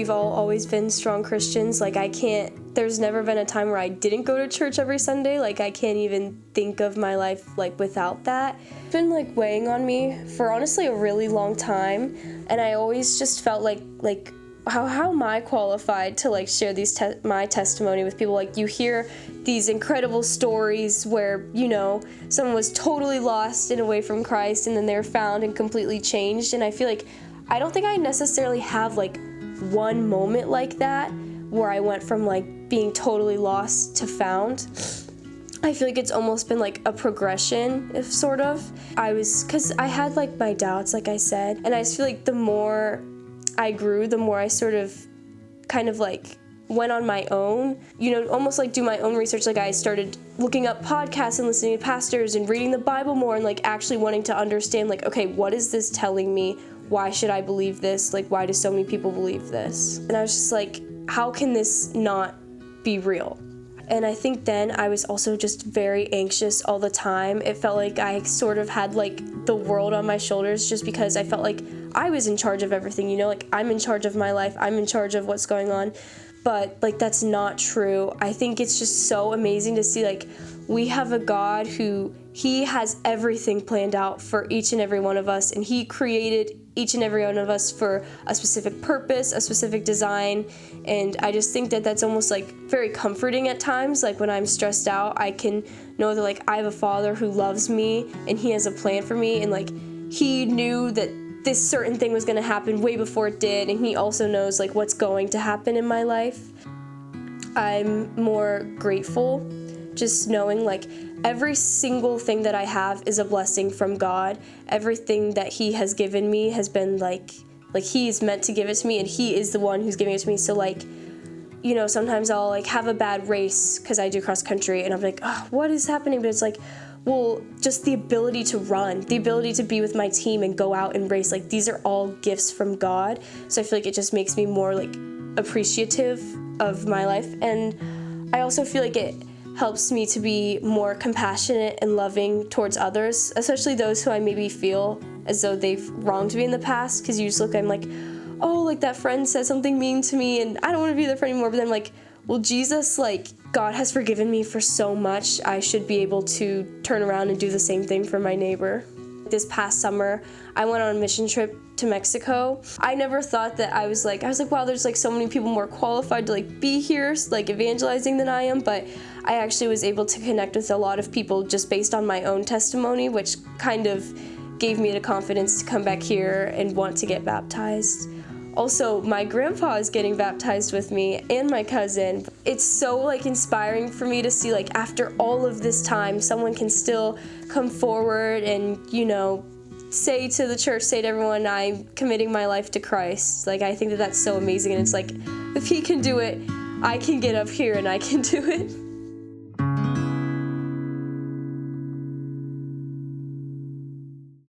we've all always been strong Christians. Like, there's never been a time where I didn't go to church every Sunday. Like, I can't even think of my life, like, without that. It's been, like, weighing on me for honestly a really long time, and I always just felt like how am I qualified to, like, share my testimony with people? Like, you hear these incredible stories where, you know, someone was totally lost and away from Christ, and then they're found and completely changed, and I feel like I don't think I necessarily have, like, one moment like that where I went from, like, being totally lost to found. I feel like it's almost been, like, a progression, if sort of. Because I had, like, my doubts, like I said, and I just feel like the more I grew, the more I sort of kind of, like, went on my own, you know, almost like do my own research. Like, I started looking up podcasts and listening to pastors and reading the Bible more and, like, actually wanting to understand, like, okay, what is this telling me? Why should I believe this? Like, why do so many people believe this? And I was just like, how can this not be real? And I think then I was also just very anxious all the time. It felt like I sort of had, like, the world on my shoulders just because I felt like I was in charge of everything, you know? Like, I'm in charge of my life. I'm in charge of what's going on. But, like, that's not true. I think it's just so amazing to see, like, we have a God who, he has everything planned out for each and every one of us, and he created each and every one of us for a specific purpose, a specific design, and I just think that that's almost, like, very comforting at times. Like, when I'm stressed out, I can know that, like, I have a Father who loves me, and he has a plan for me, and, like, he knew that this certain thing was going to happen way before it did, and he also knows, like, what's going to happen in my life. I'm more grateful just knowing, like, every single thing that I have is a blessing from God. Everything that he has given me has been, like he is meant to give it to me, and he is the one who's giving it to me. So, like, you know, sometimes I'll, like, have a bad race because I do cross country, and I'm like, oh, what is happening? But it's like, well, just the ability to run, the ability to be with my team and go out and race, like, these are all gifts from God. So I feel like it just makes me more, like, appreciative of my life. And I also feel like it helps me to be more compassionate and loving towards others, especially those who I maybe feel as though they've wronged me in the past, because you just look, I'm like, oh, like, that friend said something mean to me, and I don't want to be their friend anymore, but then I'm like, well, Jesus, like, God has forgiven me for so much. I should be able to turn around and do the same thing for my neighbor. This past summer, I went on a mission trip to Mexico. I never thought that I was like, wow, there's, like, so many people more qualified to, like, be here, like, evangelizing than I am, but I actually was able to connect with a lot of people just based on my own testimony, which kind of gave me the confidence to come back here and want to get baptized. Also, my grandpa is getting baptized with me, and my cousin. It's so, like, inspiring for me to see, like, after all of this time, someone can still come forward and, you know, say to the church, say to everyone, I'm committing my life to Christ. Like, I think that that's so amazing, and it's like, if he can do it, I can get up here and I can do it.